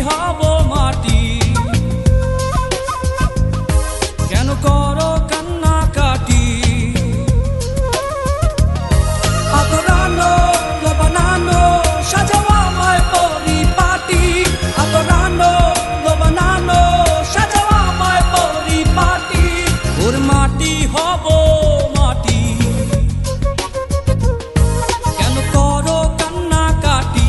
হব মাটি। কেন করো কান্নাকাটি? আদরানো বানানো সাজাও আমায় পরিপাটি। আদরানো বানানো সাজাও আমায় পরিপাটি। ওর মাটি হব মাটি। কেন করো কান্নাকাটি?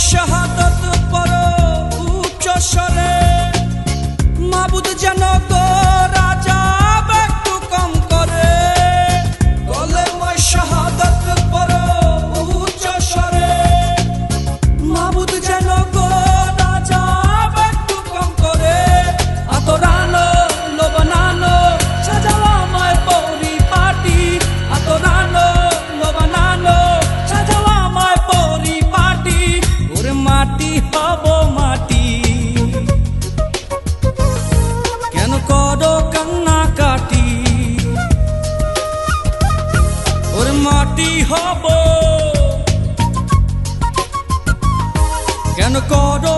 শাহাদাত পড়ো উচ্চ স্বরে, মাবুদ যেন গো রাজা একটু কম করে। কলেমায় শাহাদাত পড়ো উচ্চ স্বরে, মাবুদ যেন গো রাজা একটু কম করে। আদরানো বানানো সাজাও আমায় পরিপাটি। আদরানো বানানো সাজাও আমায় পরিপাটি। ওরে মাটি হব মাটি। কেন করো কান্নাকাটি? ওরে মাটি হব। কেন করো